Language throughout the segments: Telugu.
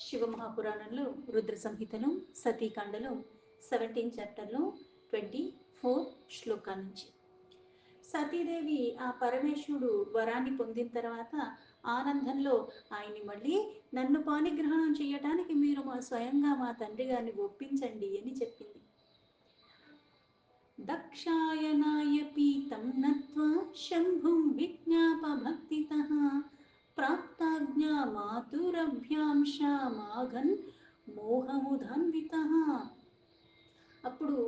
శివమహాపురాణంలో రుద్ర సంహితలో సతీకాండలో 17 చాప్టర్లో 24 శ్లోకాల నుంచి సతీదేవి ఆ పరమేశ్వరుడు వరాన్ని పొందిన తర్వాత ఆనందంలో ఆయన్ని మళ్ళీ నన్ను పాణిగ్రహణం చేయటానికి మీరు స్వయంగా మా తండ్రి గారిని ఒప్పించండి అని చెప్పింది. దక్షాయనాయ పీతం నత్వా శంభుం విజ్ఞాప భక్తితః ప్రాప్తాజ్ఞా మాతురభ్యాంశామాఘన్ మోహముధాన్వితః. అప్పుడు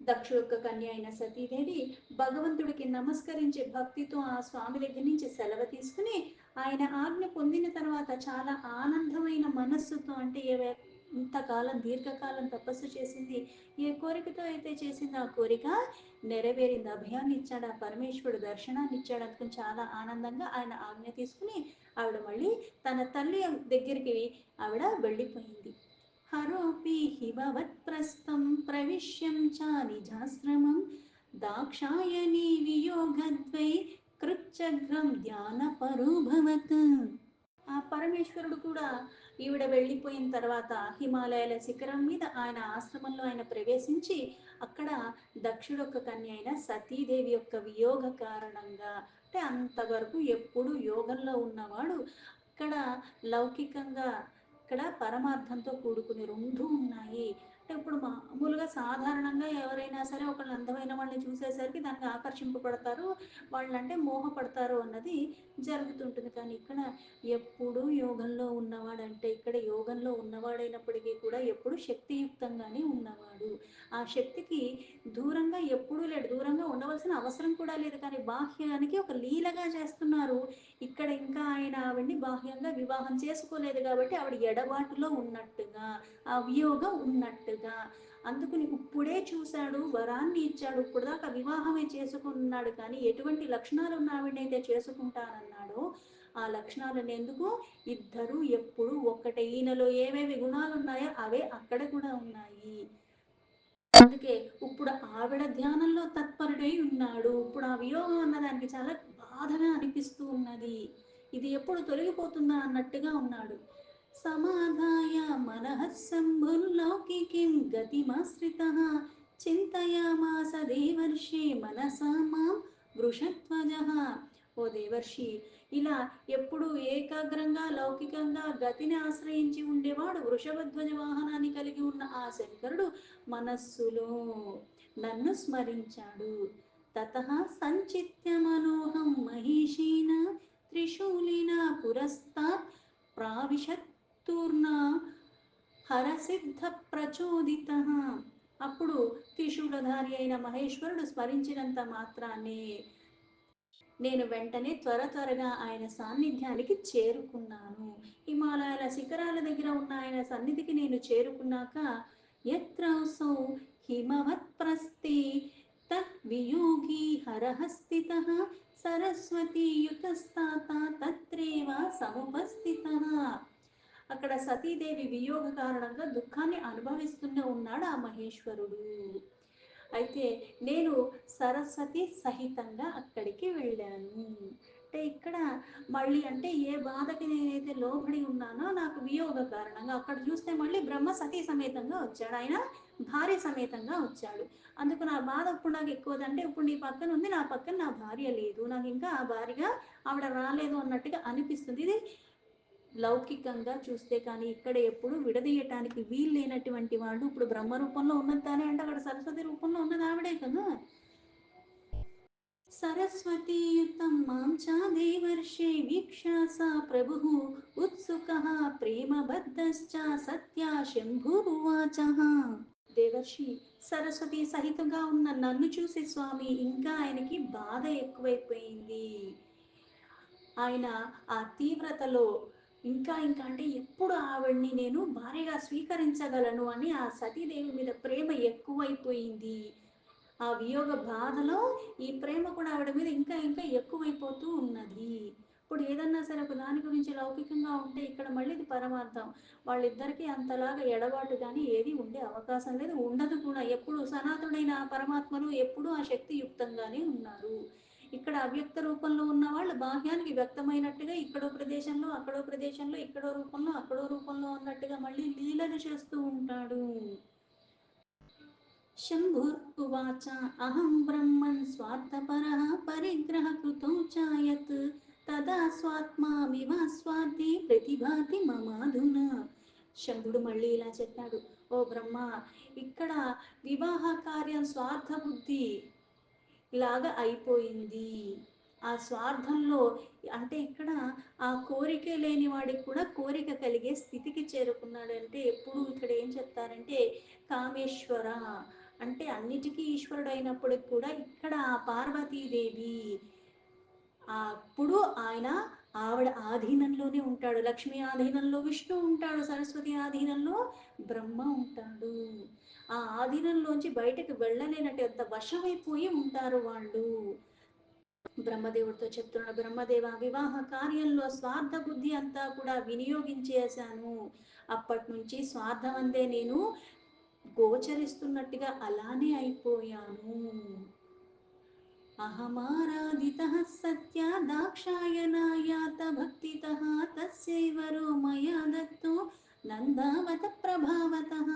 దక్షు యొక్క కన్య అయిన సతీదేవి భగవంతుడికి నమస్కరించే భక్తితో ఆ స్వామి దగ్గర నుంచి సెలవు తీసుకుని ఆయన ఆజ్ఞ పొందిన తర్వాత చాలా ఆనందమైన మనస్సుతో, అంటే ఇంతకాలం దీర్ఘకాలం తపస్సు చేసింది, ఏ కోరికతో అయితే చేసింది ఆ కోరిక నెరవేరింది. అభయాన్ని ఇచ్చాడు, ఆ పరమేశ్వరుడు దర్శనాన్ని ఇచ్చాడు. అందుకని చాలా ఆనందంగా ఆయన ఆజ్ఞ తీసుకుని ఆవిడ మళ్ళీ తన తల్లి దగ్గరికి ఆవిడ వెళ్ళిపోయింది. హరోపి హిమవత్ప్రస్థం ప్రవిశ్యం చ నిజాశ్రమం దాక్షాయణీ వియోగద్వై కృచ్చగ్రం ధ్యానపరోభవత్. ఆ పరమేశ్వరుడు కూడా ఈవిడ వెళ్ళిపోయిన తర్వాత హిమాలయాల శిఖరం మీద ఆయన ఆశ్రమంలో ఆయన ప్రవేశించి అక్కడ దక్షుడు యొక్క కన్య అయిన సతీదేవి యొక్క వియోగ కారణంగా, అంటే అంతవరకు ఎప్పుడు యోగంలో ఉన్నవాడు ఇక్కడ లౌకికంగా, ఇక్కడ పరమార్థంతో కూడుకుని రెండు ఉన్నాయి. అంటే ఇప్పుడు మామూలుగా సాధారణంగా ఎవరైనా సరే ఒకళ్ళు అందమైన వాళ్ళని చూసేసరికి దానికి ఆకర్షింపబడతారు, వాళ్ళంటే మోహపడతారు అన్నది జరుగుతుంటుంది. కానీ ఇక్కడ ఎప్పుడు యోగంలో ఉన్నవాడంటే ఇక్కడ యోగంలో ఉన్నవాడైనప్పటికీ కూడా ఎప్పుడు శక్తియుక్తంగానే ఉన్నవాడు. ఆ శక్తికి దూరంగా ఎప్పుడూ లేడు, దూరంగా ఉండవలసిన అవసరం కూడా లేదు. కానీ బాహ్యానికి ఒక లీలగా చేస్తున్నారు. ఇక్కడ ఇంకా ఆయన ఆవిడ్ని బాహ్యంగా వివాహం చేసుకోలేదు కాబట్టి ఆవిడ ఎడబాటులో ఉన్నట్టుగా, ఆ వియోగం ఉన్నట్టుగా. అందుకుని ఇప్పుడే చూశాడు, వరాన్ని ఇచ్చాడు, ఇప్పుడు దాకా వివాహమే చేసుకున్నాడు, కానీ ఎటువంటి లక్షణాలు ఉన్న ఆవిడనైతే చేసుకుంటానన్నాడో ఆ లక్షణాలను ఎందుకు ఇద్దరు ఎప్పుడు ఒక్కటే. ఈయనలో ఏమేమి గుణాలు ఉన్నాయో అవే అక్కడ కూడా ఉన్నాయి. అందుకే ఇప్పుడు ఆవిడ ధ్యానంలో తత్పరుడై ఉన్నాడు. ఇప్పుడు ఆ వియోగం అన్నదానికి చాలా బాధగా అనిపిస్తూ ఉన్నది. ఇది ఎప్పుడు తొలగిపోతుందా అన్నట్టుగా ఉన్నాడు. సమాధాయ మనః శంభుర్లౌకికీం గతిమాశ్రితః చింతయామాస దేవర్షి మనసా మాం వృషధ్వజః. ఓ దేవర్షి, ఇలా ఎప్పుడు ఏకాగ్రంగా లౌకికంగా గతిని ఆశ్రయించి ఉండేవాడు వృషభధ్వజ వాహనాన్ని కలిగి ఉన్న ఆ శంకరుడు మనస్సులో నన్ను స్మరించాడు. తతః సంచిత్య మనోహం మహిషీన త్రిశూలిన పురస్తాత్ ప్రావిశత్తూర్ణ హరసిద్ధ ప్రచోదిత. అప్పుడు త్రిశూలధారి అయిన మహేశ్వరుడు స్మరించినంత మాత్రాన్ని నేను వెంటనే త్వరగా ఆయన సాన్నిధ్యానికి చేరుకున్నాను. హిమాలయాల శిఖరాల దగ్గర ఉన్న ఆయన సన్నిధికి నేను చేరుకున్నాక యత్రౌసౌ హిమవత్ప్రస్థే తద్వియోగి హరః స్థితః సరస్వతీయుతస్తాత తత్రేవ సముపస్థితః. అక్కడ సతీదేవి వియోగ కారణంగా దుఃఖాన్ని అనుభవిస్తూనే ఉన్నాడు ఆ మహేశ్వరుడు. అయితే నేను సరస్వతి సహితంగా అక్కడికి వెళ్ళాను. అంటే ఇక్కడ మళ్ళీ అంటే ఏ బాధకి నేనైతే లోబడి ఉన్నానో నాకు వియోగ కారణంగా అక్కడ చూస్తే మళ్ళీ బ్రహ్మ సతీ సమేతంగా వచ్చాడు, ఆయన భార్య సమేతంగా వచ్చాడు. అందుకు నా బాధ ఇప్పుడు నాకు ఎక్కువదంటే ఇప్పుడు నీ పక్కన ఉంది, నా పక్కన నా భార్య లేదు, నాకు ఇంకా ఆ భార్యగా ఆవిడ రాలేదు అన్నట్టుగా అనిపిస్తుంది. ఇది లౌకికంగా చూస్తే. కానీ ఇక్కడ ఎప్పుడు విడదీయటానికి వీలు లేనటువంటి వాళ్ళు ఇప్పుడు బ్రహ్మ రూపంలో ఉన్నది తానే అంటే అక్కడ సరస్వతి రూపంలో ఉన్నది ఆవిడే కదా. సరస్వతీయుతం మాం చ దేవర్షే వీక్షా సా ప్రభు ఉత్సుకః ప్రేమబద్ధశ్చ సత్యా శంభురువాచః. దేవర్షి సరస్వతి సహితంగా ఉన్న నన్ను చూసి స్వామి ఇంకా ఆయనకి బాధ ఎక్కువైపోయింది. ఆయన ఆ తీవ్రతలో ఇంకా ఇంకా అంటే ఎప్పుడు ఆవిడ్ని నేను భార్యగా స్వీకరించగలను అని ఆ సతీదేవి మీద ప్రేమ ఎక్కువైపోయింది. ఆ వియోగ బాధలో ఈ ప్రేమ కూడా ఆవిడ మీద ఇంకా ఇంకా ఎక్కువైపోతూ ఉన్నది. ఇప్పుడు ఏదన్నా సరే ఒక దాని గురించి లౌకికంగా ఉంటే ఇక్కడ మళ్ళీ ఇది పరమార్థం. వాళ్ళిద్దరికీ అంతలాగా ఎడబాటు కానీ ఏది ఉండే అవకాశం లేదు, ఉండదు కూడా. ఎప్పుడు సనాతనుడైన ఆ పరమాత్మను ఎప్పుడు ఆ శక్తియుక్తంగానే ఉన్నారు. ఇక్కడ అవ్యక్త రూపంలో ఉన్న వాళ్ళు బాహ్యానికి వ్యక్తమైనట్టుగా ఇక్కడో ప్రదేశంలో అక్కడో ప్రదేశంలో ఇక్కడో రూపంలో అక్కడో రూపంలో ఉన్నట్టుగా మళ్ళీ లీలలు చేస్తూ ఉంటాడు. శంభుర్వాచ అహం బ్రహ్మన్ స్వార్థపరః పరిగ్రహకృతో చాయత్ తదా స్వాత్మా వివాస్వాది ప్రతిభాతి మమాధునా. శంభుడు మళ్ళీ ఇలా చెప్పాడు, ఓ బ్రహ్మ, ఇక్కడ వివాహ కార్యం స్వార్థ బుద్ధి లాగా అయిపోయింది. ఆ స్వార్థంలో అంటే ఇక్కడ ఆ కోరిక లేని వాడికి కూడా కోరిక కలిగే స్థితికి చేరుకున్నాడంటే ఎప్పుడు ఇక్కడ ఏం చెప్తారంటే కామేశ్వర అంటే అన్నిటికీ ఈశ్వరుడు అయినప్పటికి కూడా ఇక్కడ ఆ పార్వతీదేవి అప్పుడు ఆయన ఆవిడ ఆధీనంలోనే ఉంటాడు. లక్ష్మి ఆధీనంలో విష్ణు ఉంటాడు, సరస్వతి ఆధీనంలో బ్రహ్మ ఉంటాడు. ఆ ఆధీనంలోంచి బయటకు వెళ్ళలేనట్టు ఎంత వశమైపోయి ఉంటారు వాళ్ళు. బ్రహ్మదేవుడితో చెప్తున్నాడు, బ్రహ్మదేవ వివాహ కార్యంలో స్వార్థ బుద్ధి అంతా కూడా వినియోగించేశాను. అప్పటి నుంచి స్వార్థం అందే నేను గోచరిస్తున్నట్టుగా అలానే అయిపోయాను. అహమారాధితః సత్య దాక్షాయణాయాత భక్తితః తస్యైవరో మయా దత్తో నందావత ప్రభావతః.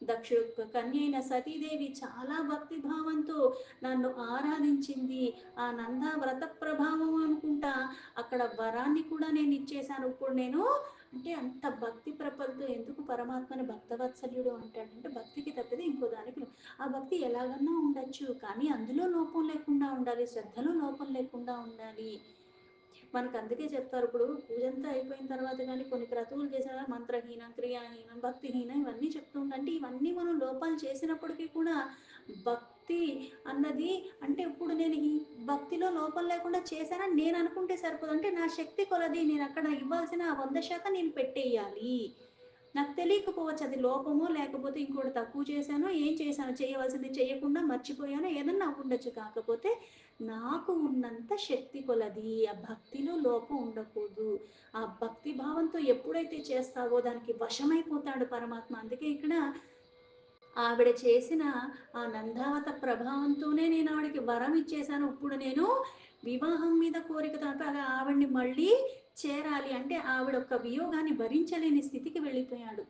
దక్ష కన్య అయిన సతీదేవి చాలా భక్తి భావంతో నన్ను ఆరాధించింది. ఆ నంద వ్రత ప్రభావం అనుకుంటా అక్కడ వరాన్ని కూడా నేను ఇచ్చేశాను. ఇప్పుడు నేను అంటే అంత భక్తి ప్రపలతో ఎందుకు పరమాత్మని భక్తవత్సల్యుడు అంటాడంటే భక్తికి తప్పితే ఇంకో దానికి ఆ భక్తి ఎలాగన్నా ఉండొచ్చు, కానీ అందులో లోపం లేకుండా ఉండాలి, శ్రద్ధలో లోపం లేకుండా ఉండాలి. మనకు అందుకే చెప్తారు, ఇప్పుడు పూజంతా అయిపోయిన తర్వాత కానీ కొన్ని క్రతువులు చేసిన మంత్రహీనం, క్రియాహీనం, భక్తిహీనం ఇవన్నీ చెప్తూ అంటే ఇవన్నీ మనం లోపాలు చేసినప్పటికీ కూడా భక్తి అన్నది అంటే ఇప్పుడు నేను ఈ భక్తిలో లోపం లేకుండా చేశానని నేను అనుకుంటే సరిపోదు. అంటే నా శక్తి కొలది నేను అక్కడ ఇవ్వాల్సిన 100% నేను పెట్టేయాలి. నాకు తెలియకపోవచ్చు అది లోపమో లేకపోతే ఇంకోటి తక్కువ చేశానో ఏం చేశానో, చేయవలసింది చేయకుండా మర్చిపోయానో ఏదన్నా ఉండొచ్చు. కాకపోతే నాకు ఉన్నంత శక్తి కొలది ఆ భక్తిలో లోపం ఉండకూడదు. ఆ భక్తి భావంతో ఎప్పుడైతే చేస్తావో దానికి వశమైపోతాడు పరమాత్మ. అందుకే ఇక్కడ ఆవిడ చేసిన ఆ నందావత ప్రభావంతోనే నేను ఆవిడకి వరం ఇచ్చేశాను. ఇప్పుడు నేను వివాహం మీద కోరికతో ఆవిడ్ని మళ్ళీ చేరాలి అంటే ఆవిడ ఒక వియోగాన్ని భరించలేని స్థితికి వెళ్ళిపోయాడు.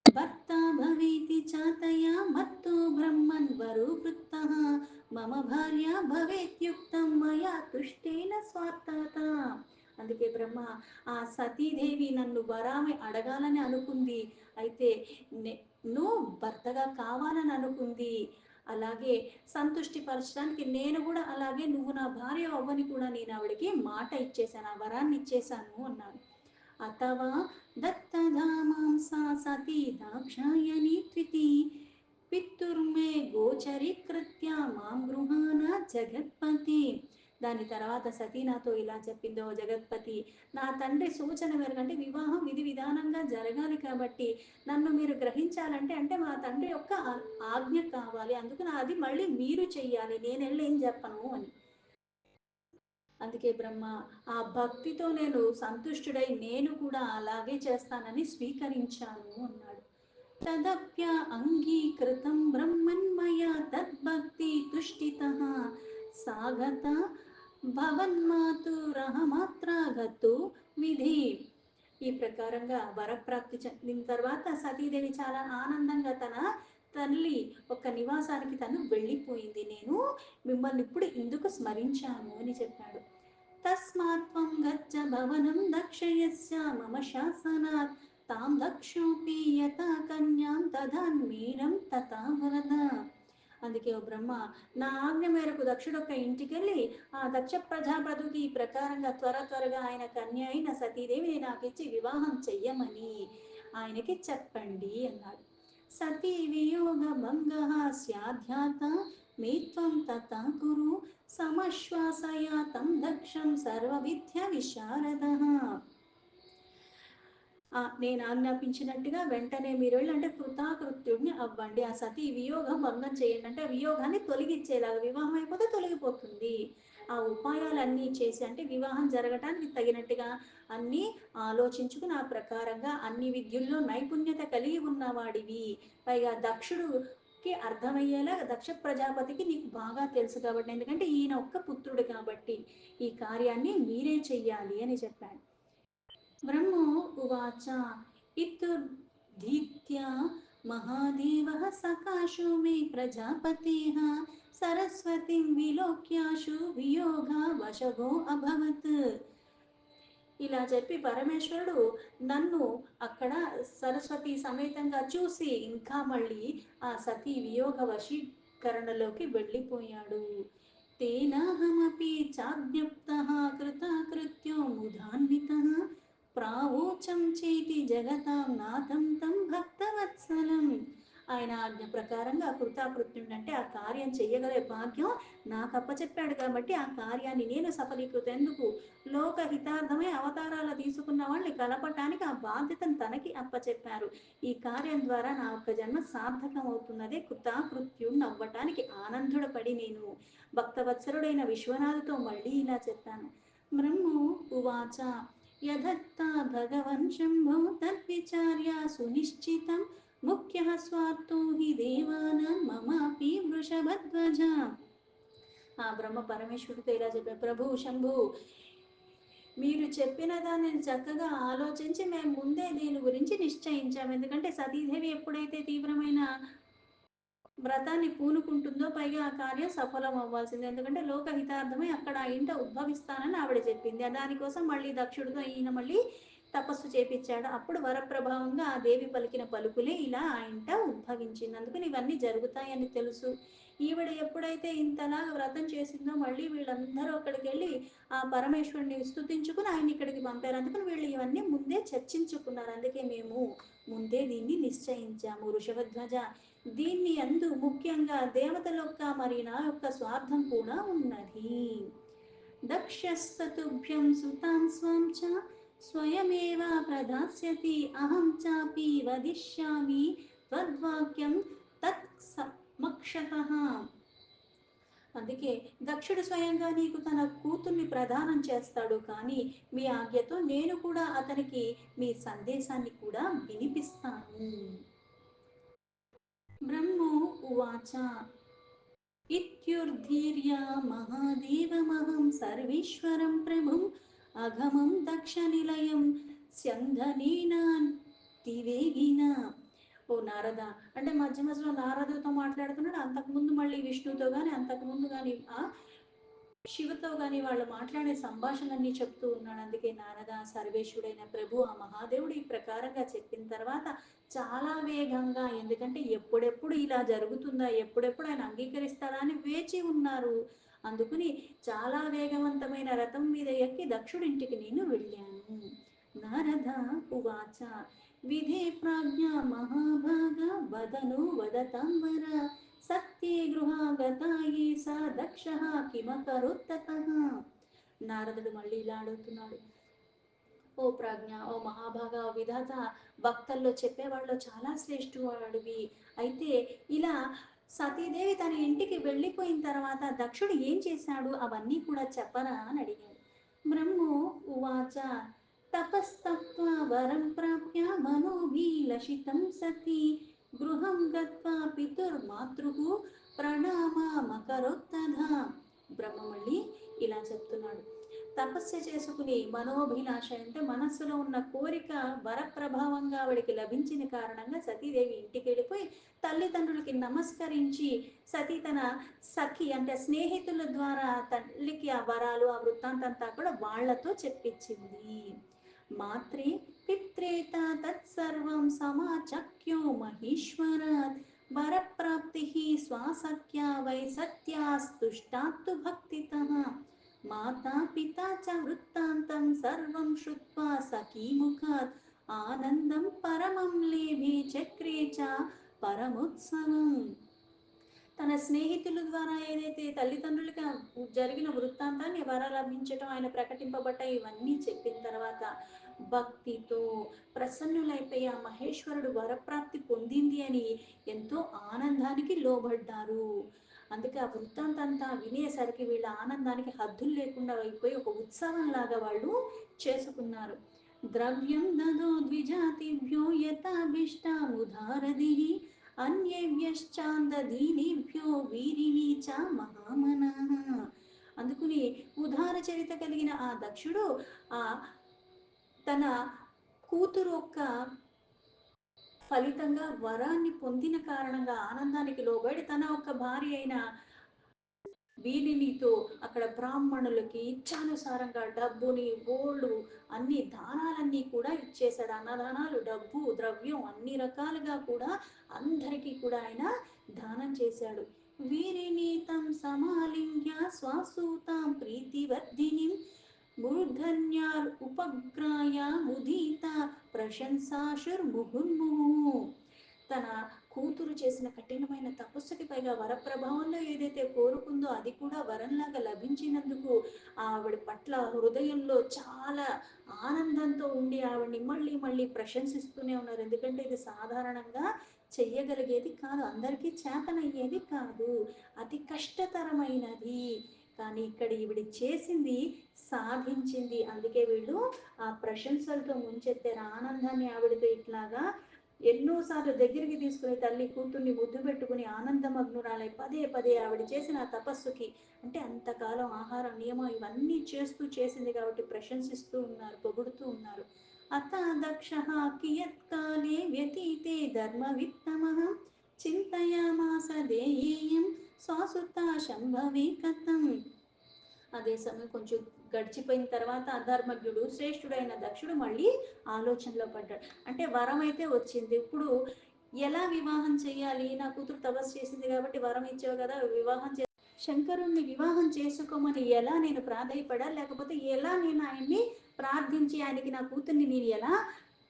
భర్త భవేతి చాతయా మత్తో బ్రహ్మన్ వరో వృత్తః మమ భార్య భవేత్యుక్తం మయా తుష్టేన స్వార్థత. అందుకే బ్రహ్మ ఆ సతీదేవి నన్ను వరామి అడగాలని అనుకుంది, అయితే నువ్వు భర్తగా కావాలని అనుకుంది. అలాగే సంతుష్టి పరచడానికి నేను కూడా అలాగే నువ్వు నా భార్య అవ్వని కూడా నేను ఆవిడకి మాట ఇచ్చేసాను, ఆ వరాన్ని ఇచ్చేసాను అన్నాడు. అథవా దత్తధామాం సా సతీ దాక్షాయణి త్వితి పితుర్మే గోచరీకృత్య మాం గృహాన జగత్పతి. దాని తర్వాత సతీ నాతో ఇలా చెప్పిందో, జగత్పతి నా తండ్రి సూచన మేరకు అంటే వివాహం విధి విధానంగా జరగాలి కాబట్టి నన్ను మీరు గ్రహించాలంటే అంటే మా తండ్రి యొక్క ఆజ్ఞ కావాలి, అందుకు అది మళ్ళీ మీరు చెయ్యాలి, నేను వెళ్ళి ఏం చెప్పను అని. అందుకే బ్రహ్మ ఆ భక్తితో నేను సంతుష్టుడై నేను కూడా అలాగే చేస్తానని స్వీకరించాను అన్నాడు. తదప్య అంగీకృతం బ్రహ్మన్మయా తద్భక్తి తుష్టితః సాగత భవన్మాతురహమాత్రాగతో విధి. ఈ ప్రకారంగా వరప్రాప్తి చెందిన తర్వాత సతీదేవి చాలా ఆనందంగా తన తల్లి ఒక నివాసానికి తను వెళ్ళిపోయింది. నేను మిమ్మల్ని ఇప్పుడు ఇందుకు స్మరించాను అని చెప్పాడు. తస్మాత్ త్వం గచ్చ భవనం దక్షయస్య మమ శాసనాత్ తాం దక్షోపి యథా కన్యాం తదాన్మీనం తథా వరద. అందుకే ఓ బ్రహ్మ నా ఆజ్ఞ మేరకు దక్షుడు యొక్క ఇంటికి వెళ్ళి ఆ దక్ష ప్రజాపతికి ఈ ప్రకారంగా త్వరగా ఆయన కన్య అయిన సతీదేవిని నాకు ఇచ్చి వివాహం చెయ్యమని ఆయనకి చెప్పండి అన్నాడు. సతీ వియోగ భంగ స్యాధ్యాత మేత్వం తథా కురు సమశ్వాసయాతం దక్షం సర్వవిద్య విశారద. నేను ఆజ్ఞాపించినట్టుగా వెంటనే మీరు వెళ్ళి అంటే కృతాకృత్యుడిని అవ్వండి, ఆ సతీ వియోగం భంగం చేయండి అంటే ఆ వియోగాన్ని తొలగించేలాగా, వివాహం అయిపోతే తొలగిపోతుంది. ఆ ఉపాయాలన్నీ చేసి అంటే వివాహం జరగటానికి తగినట్టుగా అన్నీ ఆలోచించుకుని ఆ ప్రకారంగా అన్ని విద్యుల్లో నైపుణ్యత కలిగి ఉన్నవాడివి, పైగా దక్షుడుకి అర్థమయ్యేలా దక్ష ప్రజాపతికి నీకు బాగా తెలుసు కాబట్టి, ఎందుకంటే ఈయన ఒక్క పుత్రుడు కాబట్టి ఈ కార్యాన్ని మీరే చెయ్యాలి అని చెప్పాడు. బ్రహ్మో ఉవాచ इत्युद्धृत्य महादेवः सकाशो मे प्रजापतेः सरस्वतीं विलोक्याशु वियोगावशगो अभवत्. ఇలా చెప్పి పరమేశ్వరుడు నన్ను అక్కడ సరస్వతి సమేతంగా చూసి ఇంకా మళ్ళీ ఆ సతీ వియోగ వశీకరణలోకి వెళ్ళిపోయాడు. తేనాహమపి చాజ్ఞప్తః కృతాకృత్యో ముధాన్వితః ప్రావోచం చేతి జగతాం నాథం తం భక్తవత్సలం. ఆయన ఆజ్ఞ ప్రకారంగా కృతాకృత్యుడంటే ఆ కార్యం చెయ్యగలే భాగ్యం నాకు అప్పచెప్పాడు కాబట్టి ఆ కార్యాన్ని నేను సఫలీకృతేందుకు లోకహితార్థమై అవతారాలు తీసుకున్న వాళ్ళని కలపటానికి ఆ బాధ్యతను తనకి అప్పచెప్పారు. ఈ కార్యం ద్వారా నా ఒక్క జన్మ సార్థకం అవుతున్నదే కృతాకృత్యుణ్ణి అవ్వటానికి ఆనందుడపడి నేను భక్తవత్సరుడైన విశ్వనాథుతో మళ్ళీ ఇలా చెప్పాను. బ్రహ్మో ఉవాచ యథత్తా భగవన్ శంభో తద్విచార్య సునిశ్చితం ముఖ్య స్వార్థో హి దేవానాం మమాపి వృషభధ్వజ. ఆ బ్రహ్మ పరమేశ్వరుడితో ఇలా చెప్పారు. ప్రభు శంభు, మీరు చెప్పిన దానిని చక్కగా ఆలోచించి మేము ముందే దీని గురించి నిశ్చయించాము. ఎందుకంటే సతీదేవి ఎప్పుడైతే తీవ్రమైన వ్రతాన్ని పూనుకుంటుందో పైగా ఆ కార్యం సఫలం అవ్వాల్సింది. ఎందుకంటే లోకహితార్థమై అక్కడ ఆ ఇంట ఉద్భవిస్తానని ఆవిడ చెప్పింది. దానికోసం మళ్ళీ దక్షుడితో ఈయన మళ్ళీ తపస్సు చేపించాడు. అప్పుడు వరప్రభావంగా ఆ దేవి పలికిన పలుకులే ఇలా ఆ ఇంట ఉద్భవించింది. అందుకని ఇవన్నీ జరుగుతాయని తెలుసు. ఈవిడ ఎప్పుడైతే ఇంతలాగా వ్రతం చేసిందో మళ్ళీ వీళ్ళందరూ అక్కడికి వెళ్ళి ఆ పరమేశ్వరుని స్తుతించుకుని ఆయన ఇక్కడికి పంపారు. అందుకని వీళ్ళు ఇవన్నీ ముందే చర్చించుకున్నారు. అందుకే మేము ముందే దీన్ని నిశ్చయించాము. వృషభధ్వజ, దీన్ని అందు ముఖ్యంగా దేవతల యొక్క మరి నా యొక్క స్వార్థం కూడా ఉన్నది. దక్షస్తతుభ్యం సుతాం స్వం చ స్వయమేవ ప్రదాస్యతి అహం చాపి వదిష్యామి త్వద్వాక్యం తత్ సమక్షతః. అందుకే దక్షుడు స్వయంగా నీకు తన కూతుర్ని ప్రదానం చేస్తాడు, కానీ మీ ఆజ్ఞతో నేను కూడా అతనికి మీ సందేశాన్ని కూడా వినిపిస్తాను. బ్రహ్మో ఉవాచ ఇత్యుర్ధీర్య మహాదేవమహం సర్వేశ్వరం ప్రభుం అఘమం దక్షనిలయం స్యంధనేనాతివేగిన. ఓ నారద, అంటే మధ్య మధ్యలో నారదుతో మాట్లాడుతున్నాడు. అంతకుముందు మళ్ళీ విష్ణుతో కానీ అంతకుముందు కానీ శివతో కానీ వాళ్ళు మాట్లాడే సంభాషణలన్నీ చెప్తూ ఉన్నాడు. అందుకే నారద, సర్వేశ్వరుడైన ప్రభు ఆ మహాదేవుడు ఈ ప్రకారంగా చెప్పిన తర్వాత చాలా వేగంగా, ఎందుకంటే ఎప్పుడెప్పుడు ఇలా జరుగుతుందా, ఎప్పుడెప్పుడు ఆయన అంగీకరిస్తారా అని వేచి ఉన్నారు. అందుకుని చాలా వేగవంతమైన రథం మీద ఎక్కి దక్షుడింటికి నేను వెళ్ళాను. నారద ఉవాచ విధే ప్రాజ్ఞ మహాభాగ వదను వదతాంబర సత్యే గృహాగతాయే సా దక్ష కిమకరోత్తతః. నారదుడు మళ్ళీ ఇలా అడుగుతున్నాడు. ఓ ప్రాజ్ఞ, ఓ మహాభాగ, ఓ విధాత, భక్తల్లో చెప్పేవాళ్ళు చాలా శ్రేష్ఠువాడివి. అయితే ఇలా సతీదేవి తన ఇంటికి వెళ్ళిపోయిన తర్వాత దక్షుడు ఏం చేశాడు అవన్నీ కూడా చెప్పరా అని అడిగాడు. బ్రహ్మో ఉవాచ తపస్తప్త్వా వరం ప్రాప్య మనోభిలషితం సతి గృహం గత్వా పితుర్మాతృః ప్రణామమకరోత్తథా. బ్రహ్మ మళ్ళీ ఇలా చెప్తున్నాడు. తపస్సు చేసుకుని మనోభిలాష అంటే మనస్సులో ఉన్న కోరిక వరప్రభావంగా ఆవిడికి లభించిన కారణంగా సతీదేవి ఇంటికి వెళ్ళిపోయి తల్లిదండ్రులకి నమస్కరించి సతీ తన సఖి అంటే స్నేహితుల ద్వారా తల్లికి ఆ వరాలు ఆ వృత్తాంతంతా కూడా వాళ్లతో చెప్పించింది. మాత్రే పిత్రేత తత్సర్వం సమాచక్యో మహేశ్వరాత్ వరప్రాప్తి స్వాసఖ్యా వై సత్యాస్తుష్టాత్తు భక్తితః. మాతా పితా చ వృత్తాంతం సర్వం శ్రుత్వా సఖీముఖాత్ ఆనందం పరమం లేభే చక్రే చ పరమోత్సవం. తన స్నేహితుల ద్వారా ఏదైతే తల్లిదండ్రులకి జరిగిన వృత్తాంతాన్ని వర లభించడం ఆయన ప్రకటింపబడ్డ ఇవన్నీ చెప్పిన తర్వాత భక్తితో ప్రసన్నులైపోయి ఆ మహేశ్వరుడు వరప్రాప్తి పొందింది అని ఎంతో ఆనందానికి లోబడ్డారు. అందుకే ఆ వృత్తాంతంతా వినేసరికి వీళ్ళ ఆనందానికి హద్దులు లేకుండా అయిపోయి ఒక ఉత్సవంలాగా వాళ్ళు చేసుకున్నారు. ద్రవ్యం దదో ద్విజాతిభ్యో యథాభిష్టాముదారదిః అన్యేభ్యశ్చాందదీనేభ్యో వీరిణి చ మహామనః. అందుకుని ఉదార చరిత కలిగిన ఆ దక్షుడు ఆ తన కూతురు యొక్క ఫలితంగా వరాన్ని పొందిన కారణంగా ఆనందానికి లోబడి తన ఒక భార్య అయిన వీరినితో అక్కడ బ్రాహ్మణులకి ఇచ్చానుసారంగా డబ్బుని గోళ్ళు అన్ని దానాలన్నీ కూడా ఇచ్చేశాడు. అన్నదానాలు, డబ్బు, ద్రవ్యం అన్ని రకాలుగా కూడా అందరికీ కూడా ఆయన దానం చేశాడు. వీరిని తం సమాలింగ్య స్వాసూతాం ప్రీతివర్ధిని మూర్ధన్యార్ ఉపగ్రాయ ముదీత ప్రశంసాశుర్ ముహుర్ముహు. తన కూతురు చేసిన కఠినమైన తపస్సుకి పైగా వరప్రభావంలో ఏదైతే కోరుకుందో అది కూడా వరంలాగా లభించినందుకు ఆవిడ పట్ల హృదయంలో చాలా ఆనందంతో ఉండి ఆవిడని మళ్ళీ మళ్ళీ ప్రశంసిస్తూనే ఉన్నారు. ఎందుకంటే ఇది సాధారణంగా చెయ్యగలిగేది కాదు, అందరికీ చేతనయ్యేది కాదు, అతి కష్టతరమైనది. కానీ ఇక్కడ ఈవిడ చేసింది, సాధించింది. అందుకే వీళ్ళు ఆ ప్రశంసలతో ముంచెత్తారు. ఆనందాన్ని ఆవిడతో ఇట్లాగా ఎన్నోసార్లు దగ్గరికి తీసుకుని తల్లి కూతుర్ని ముద్దు పెట్టుకుని ఆనందమగ్నురాలై పదే పదే ఆవిడ చేసిన ఆ తపస్సుకి, అంటే అంతకాలం ఆహారం నియమం ఇవన్నీ చేసింది కాబట్టి ప్రశంసిస్తూ ఉన్నారు, పొగుడుతూ ఉన్నారు. అత దక్ష కియత్కాలే వ్యతీతే ధర్మవిత్తమ చింతయామాస దేయేయం స్వాసుత శంభవి కథం. అదే సమయం కొంచెం గడిచిపోయిన తర్వాత అధర్మజ్ఞుడు శ్రేష్ఠుడైన దక్షుడు మళ్ళీ ఆలోచనలో పడ్డాడు. అంటే వరం అయితే వచ్చింది, ఇప్పుడు ఎలా వివాహం చేయాలి, నా కూతురు తపస్సు చేసింది కాబట్టి వరం ఇచ్చావు కదా, వివాహం శంకరుణ్ణి వివాహం చేసుకోమని ఎలా నేను ప్రాధాయపడా, లేకపోతే ఎలా నేను ఆయన్ని ప్రార్థించి ఆయనకి నా కూతుర్ని నేను ఎలా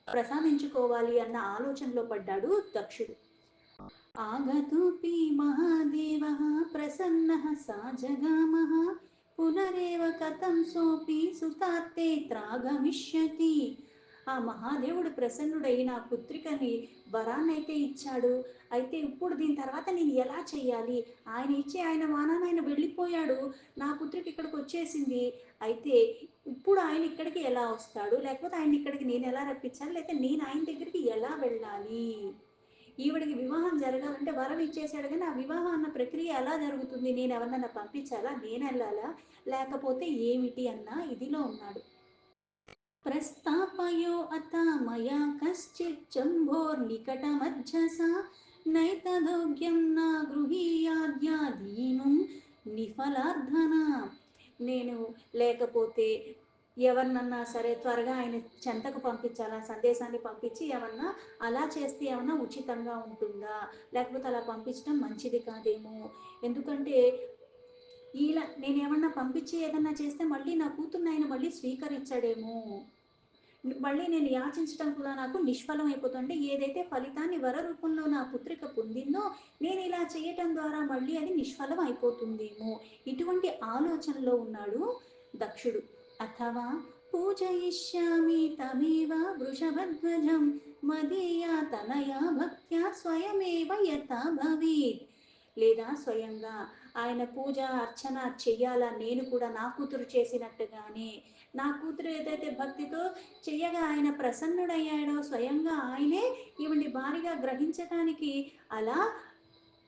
ప్రసాదించుకోవాలి అన్న ఆలోచనలో పడ్డాడు దక్షుడు. ఆగతోపి మహాదేవः ప్రసన్నः సా జగామः పునరేవ కథం సోపి సుతార్తే త్రాగమిష్యతి. ఆ మహాదేవుడు ప్రసన్నుడై నా పుత్రికని వరాన్నైతే ఇచ్చాడు, అయితే ఇప్పుడు దీని తర్వాత నేను ఎలా చేయాలి, ఆయన ఇచ్చి ఆయన వానాన్ని ఆయన వెళ్ళిపోయాడు, నా పుత్రిక ఇక్కడికి వచ్చేసింది, అయితే ఇప్పుడు ఆయన ఇక్కడికి ఎలా వస్తాడు, లేకపోతే ఆయన ఇక్కడికి నేను ఎలా రప్పించాలి, లేకపోతే నేను ఆయన దగ్గరికి ఎలా వెళ్ళాలి, ఈవిడికి వివాహం జరగాలంటే వరం ఇచ్చేసాడు కానీ ఆ వివాహం అన్న ప్రక్రియ ఎలా జరుగుతుంది, నేను ఎవరినన్నా పంపించాలా, నేను వెళ్ళాలా, లేకపోతే ఏమిటి అన్న ఇదిలో ఉన్నాడు. ప్రస్తాపయో అత మయా కశ్చిత్ చంభోర్నికటమధ్యస నైతదోగ్యం నా గృహీయాద్యాదీనం నిఫలార్ధన. నేను లేకపోతే ఎవరినన్నా సరే త్వరగా ఆయన చెంతకు పంపించాలా, సందేశాన్ని పంపించి ఏమన్నా అలా చేస్తే ఏమన్నా ఉచితంగా ఉంటుందా, లేకపోతే అలా పంపించడం మంచిది కాదేమో, ఎందుకంటే ఇలా నేనేమన్నా పంపించి ఏదన్నా చేస్తే మళ్ళీ నా కూతుర్ని ఆయన మళ్ళీ స్వీకరించాడేమో, మళ్ళీ నేను యాచించడం కూడా నాకు నిష్ఫలం అయిపోతుంది. ఏదైతే ఫలితాన్ని వర రూపంలో నా పుత్రిక పొందిందో నేను ఇలా చేయటం ద్వారా మళ్ళీ అది నిష్ఫలం అయిపోతుందేమో, ఇటువంటి ఆలోచనలో ఉన్నాడు దక్షుడు. అథవా పూజయిష్యామి తమేవ వృషభధ్వజం మదీయా తనయా భక్త్యా స్వయమేవ యథా భవేత్. లేదా స్వయంగా ఆయన పూజ అర్చన చెయ్యాలా, నేను కూడా నా కూతురు చేసినట్టుగానే, నా కూతురు ఏదైతే భక్తితో చెయ్యగా ఆయన ప్రసన్నుడయ్యాడో స్వయంగా ఆయనే ఈవిని భారీగా గ్రహించటానికి అలా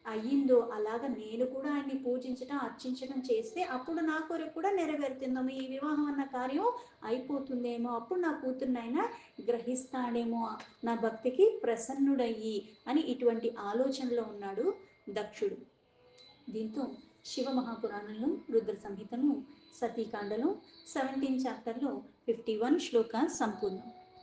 అయ్యిందో, అలాగా నేను కూడా ఆయన్ని పూజించడం అర్చించడం చేస్తే అప్పుడు నా కోరిక కూడా నెరవేరుతుందేమో, ఈ వివాహం అన్న కార్యం అయిపోతుందేమో, అప్పుడు నా కూతుర్ని ఆయన గ్రహిస్తాడేమో, నా భక్తికి ప్రసన్నుడయ్యి అని ఇటువంటి ఆలోచనలో ఉన్నాడు దక్షుడు. దీంతో శివ మహాపురాణంలో రుద్ర సంహితను సతీకాండలో 17 చాప్టర్లో 51 శ్లోక సంపూర్ణం.